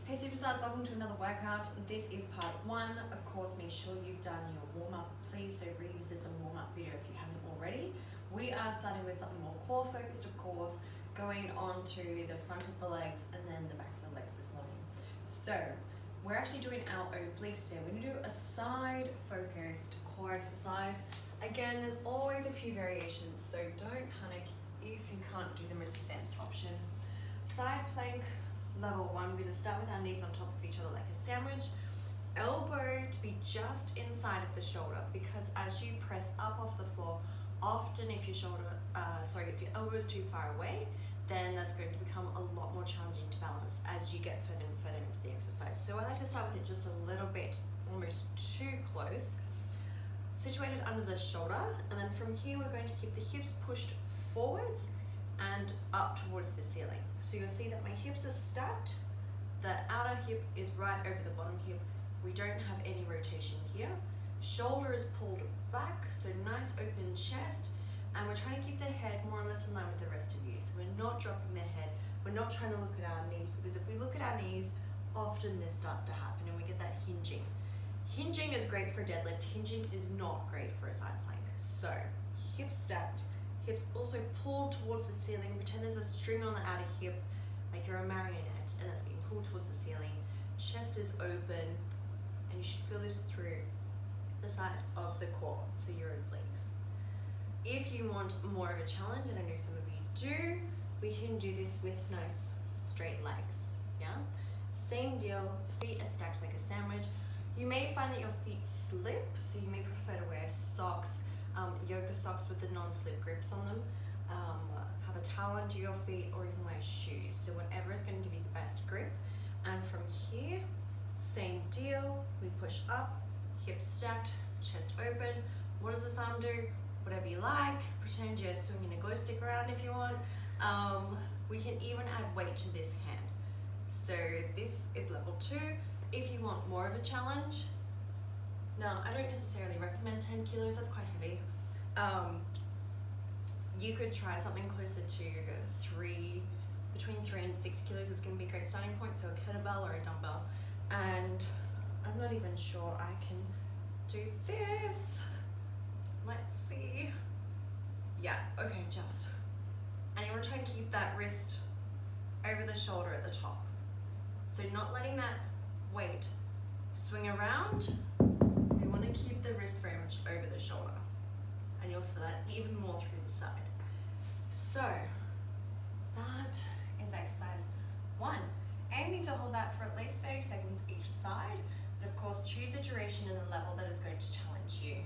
Hey superstars, welcome to another workout. This is part one. Of course, make sure you've done your warm-up. Please do revisit the warm-up video if you haven't already. We are starting with something more core focused, of course, going on to the front of the legs and then the back of the legs this morning. So we're actually doing our obliques today. We're gonna do a side focused core exercise. Again, there's always a few variations, so don't panic if you can't do the most advanced option. Side plank, level one. We're gonna start with our knees on top of each other like a sandwich. Elbow to be just inside of the shoulder, because as you press up off the floor, often if your if your elbow is too far away, then that's going to become a lot more challenging to balance as you get further and further into the exercise. So I like to start with it just a little bit, almost too close, situated under the shoulder, and then from here we're going to keep the hips pushed forwards and up towards the ceiling. So you'll see that my hips are stacked, the outer hip is right over the bottom hip. We don't have any rotation here. Shoulder is pulled back, so nice open chest, and we're trying to keep the head more or less in line with the rest of you. So we're not dropping the head, we're not trying to look at our knees, because if we look at our knees, often this starts to happen and we get that hinging. Hinging is great for deadlift, hinging is not great for a side plank. So hips stacked, hips also pulled towards the ceiling. Pretend there's a string on the outer hip, like you're a marionette, and that's being pulled towards the ceiling. Chest is open, and you should feel this through the side of the core, so your obliques. If you want more of a challenge, and I know some of you do, we can do this with nice straight legs, yeah? Same deal, feet are stacked like a sandwich. You may find that your feet slip, so you may prefer to wear socks, yoga socks with the non-slip grips on them, have a towel under your feet, or even wear shoes. So whatever is going to give you the best grip. And from here, same deal, we push up, hips stacked, chest open. What does the thumb do? Whatever you like. Pretend you're swinging a glow stick around if you want. We can even add weight to this hand. So this is level 2. If you want more of a challenge, now I don't necessarily recommend 10 kilos, that's quite heavy. You could try something closer to between 3 and 6 kilos is going to be a great starting point, so a kettlebell or a dumbbell. And I'm not even sure I can do this. Let's see. Yeah, okay, just. And you want to try and keep that wrist over the shoulder at the top. So not letting that weight swing around. We want to keep the wrist very much over the shoulder, and you'll feel that even more through the side. So that is exercise 1. Aiming to hold that for at least 30 seconds each side, but of course choose a duration and a level that is going to challenge you.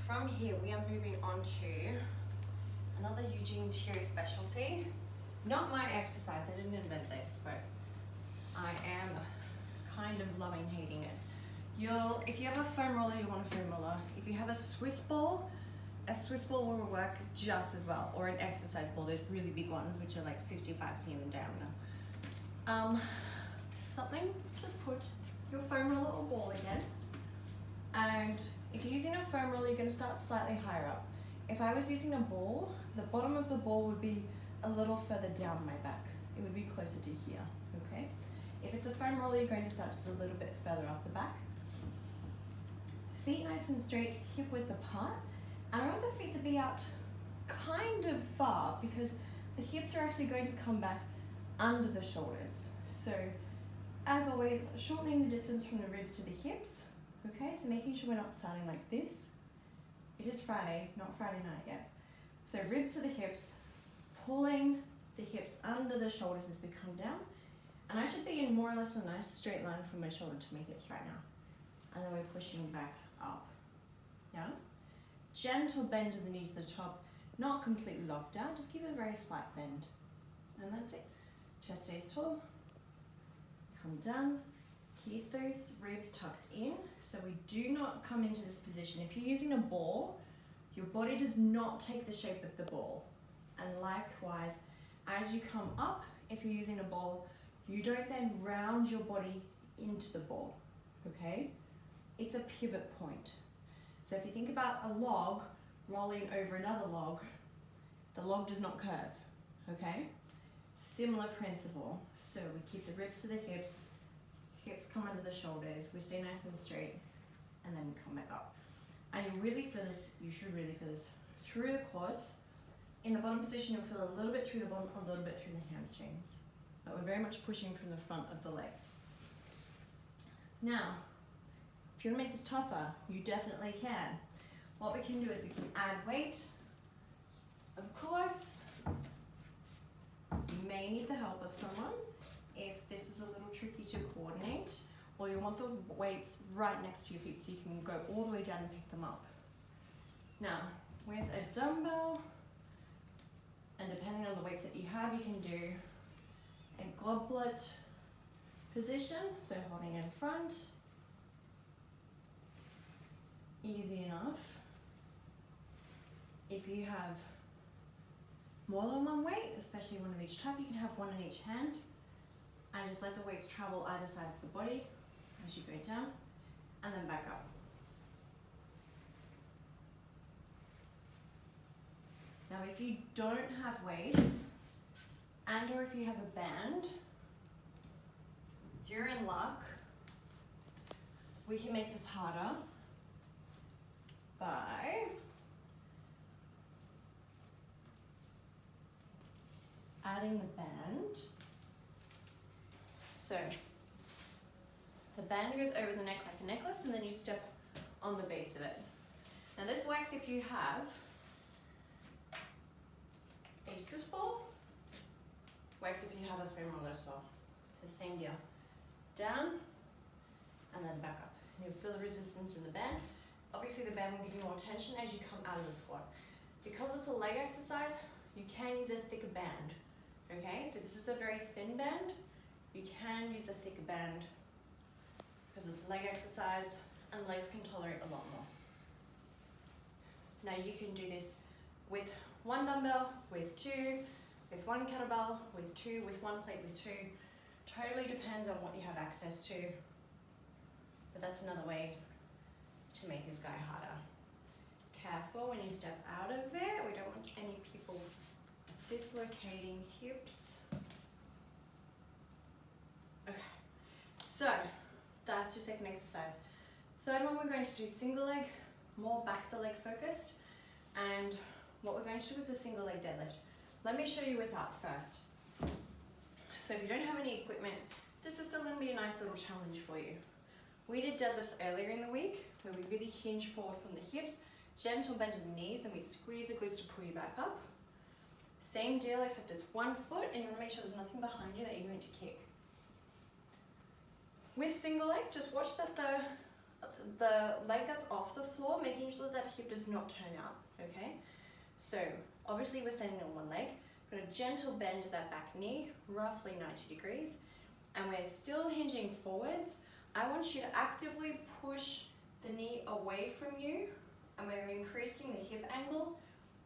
From here we are moving on to another Eugene Teo specialty. Not my exercise, I didn't invent this, but I am kind of loving hating it. If you have a foam roller, you want a foam roller. If you have a Swiss ball will work just as well, or an exercise ball. There's really big ones which are like 65 cm in diameter. Something to put your foam roller or ball against. And if you're using a foam roller, you're going to start slightly higher up. If I was using a ball, the bottom of the ball would be a little further down my back. It would be closer to here, okay? If it's a foam roller, you're going to start just a little bit further up the back. Feet nice and straight, hip width apart. I want the feet to be out kind of far, because the hips are actually going to come back under the shoulders. So as always, shortening the distance from the ribs to the hips, okay? So making sure we're not starting like this. It is Friday, not Friday night yet. So ribs to the hips, pulling the hips under the shoulders as we come down. And I should be in more or less a nice straight line from my shoulder to my hips right now. And then we're pushing back up, yeah? Gentle bend to the knees to the top, not completely locked down, just give it a very slight bend. And that's it. Chest stays tall, come down, keep those ribs tucked in, so we do not come into this position. If you're using a ball, your body does not take the shape of the ball. And likewise, as you come up, if you're using a ball, you don't then round your body into the ball, okay? It's a pivot point. So if you think about a log rolling over another log, the log does not curve, okay? Similar principle. So we keep the ribs to the hips, hips come under the shoulders, we stay nice and straight, and then we come back up. And you really feel this, you should really feel this through the quads. In the bottom position, you'll feel a little bit through the bottom, a little bit through the hamstrings. But we're very much pushing from the front of the legs. Now, if you want to make this tougher, you definitely can. What we can do is we can add weight. Of course, you may need the help of someone if this is a little tricky to coordinate, or you want the weights right next to your feet so you can go all the way down and pick them up. Now, with a dumbbell, and depending on the weights that you have, you can do a goblet position, so holding in front. Easy enough. If you have more than one weight, especially one of each type, you can have one in each hand, and just let the weights travel either side of the body as you go down, and then back up. Now, if you don't have weights, and or if you have a band, you're in luck. We can make this harder by adding the band. So the band goes over the neck like a necklace, and then you step on the base of it. Now this works if you have a Swiss ball, works if you have a femoral as well. The same deal. Down and then back up. And you'll feel the resistance in the band. Obviously the band will give you more tension as you come out of the squat. Because it's a leg exercise, you can use a thicker band. Okay, so this is a very thin band. You can use a thicker band because it's a leg exercise and legs can tolerate a lot more. Now you can do this with one dumbbell, with two, with one kettlebell, with two, with one plate, with two. Totally depends on what you have access to. But that's another way to make this guy harder. Careful when you step out of it. We don't want any people dislocating hips. Okay, so that's your second exercise. Third one, we're going to do single leg, more back of the leg focused. And what we're going to do is a single leg deadlift. Let me show you without first. So if you don't have any equipment, this is still going to be a nice little challenge for you. We did deadlifts earlier in the week where we really hinge forward from the hips, gentle bend in the knees, and we squeeze the glutes to pull you back up. Same deal, except it's 1 foot, and you want to make sure there's nothing behind you that you're going to kick. With single leg, just watch that the leg that's off the floor, making sure that hip does not turn out, okay? So obviously we're standing on one leg, got a gentle bend to that back knee, roughly 90 degrees, and we're still hinging forwards. I want you to actively push the knee away from you, and we're increasing the hip angle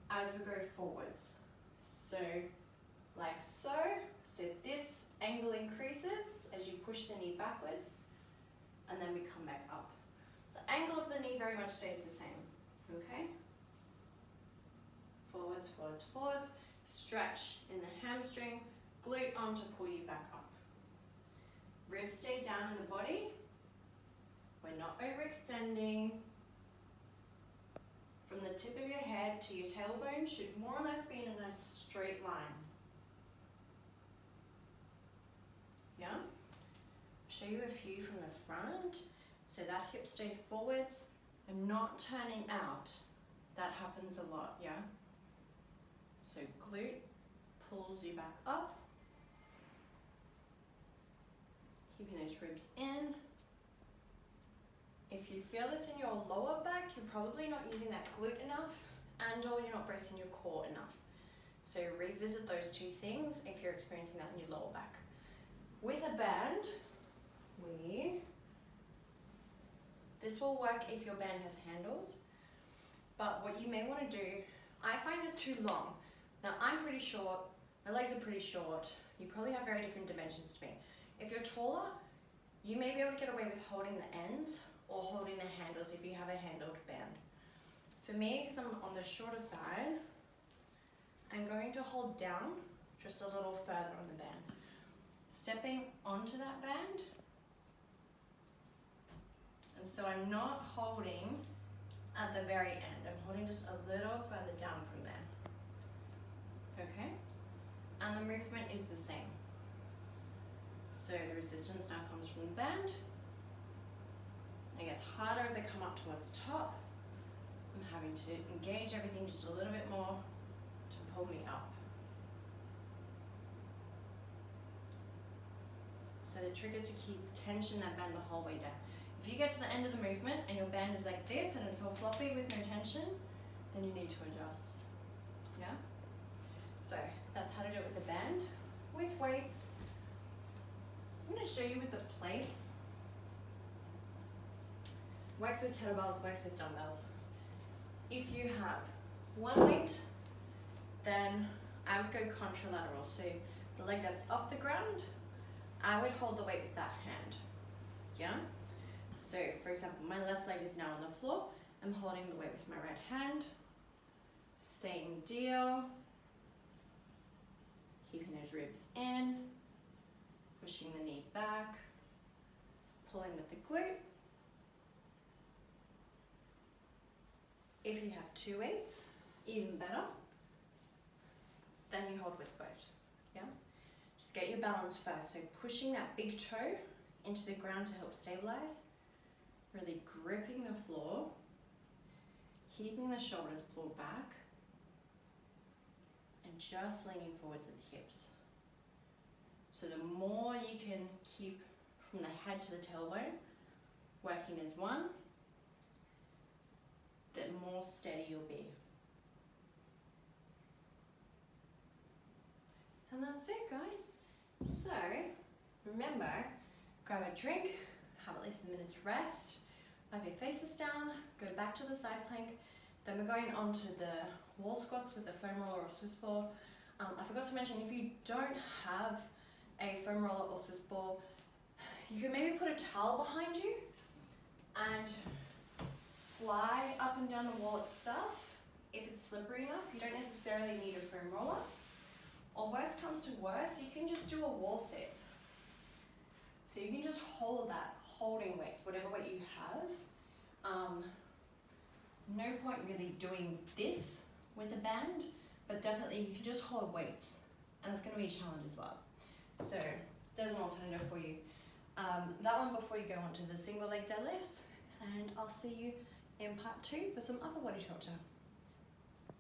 as we go forwards. So like so. So this angle increases as you push the knee backwards, and then we come back up. The angle of the knee very much stays the same, okay? Forwards, forwards, forwards. Stretch in the hamstring, glute on to pull you back up. Ribs stay down in the body. We're not overextending. From the tip of your head to your tailbone should more or less be in a nice straight line. Yeah? Show you a few from the front. So that hip stays forwards and not turning out. That happens a lot, yeah? So glute pulls you back up. Keeping those ribs in. If you feel this in your lower back, you're probably not using that glute enough, and or you're not bracing your core enough. So revisit those two things if you're experiencing that in your lower back. With a band, this will work if your band has handles, but what you may want to do, I find this too long. Now I'm pretty short, my legs are pretty short, you probably have very different dimensions to me. If you're taller, you may be able to get away with holding the ends or holding the handles if you have a handled band. For me, because I'm on the shorter side, I'm going to hold down just a little further on the band. Stepping onto that band And so I'm not holding at the very end. I'm holding just a little further down from there. Okay? And the movement is the same. So the resistance now comes from the band. It gets harder as they come up towards the top. I'm having to engage everything just a little bit more to pull me up. So the trick is to keep tension in that band the whole way down. If you get to the end of the movement and your band is like this and it's all floppy with no tension, then you need to adjust. Yeah? So that's how to do it with the band. With weights, I'm going to show you with the plates. Works with kettlebells, works with dumbbells. If you have one weight, then I would go contralateral. So the leg that's off the ground, I would hold the weight with that hand. Yeah? So for example, my left leg is now on the floor. I'm holding the weight with my right hand. Same deal. Keeping those ribs in, pushing the knee back, pulling with the glute. If you have two weights, even better. Then you hold with both, yeah? Just get your balance first. So pushing that big toe into the ground to help stabilize, really gripping the floor, keeping the shoulders pulled back, and just leaning forwards at the hips. So the more you can keep from the head to the tailbone, working as one, the more steady you'll be. And that's it, guys. So remember, grab a drink, have at least a minute's rest, wipe your faces down, go back to the side plank. Then we're going on to the wall squats with the foam roller or Swiss ball. I forgot to mention, if you don't have a foam roller or Swiss ball, you can maybe put a towel behind you and slide up and down the wall itself. If it's slippery enough, you don't necessarily need a foam roller. Or worst comes to worst, you can just do a wall sit. So you can just hold that, holding weights, whatever weight you have. No point really doing this with a band, but definitely you can just hold weights, and it's going to be a challenge as well. So there's an alternative for you. That one before you go on to the single leg deadlifts, and I'll see you in part 2 for some other body torture.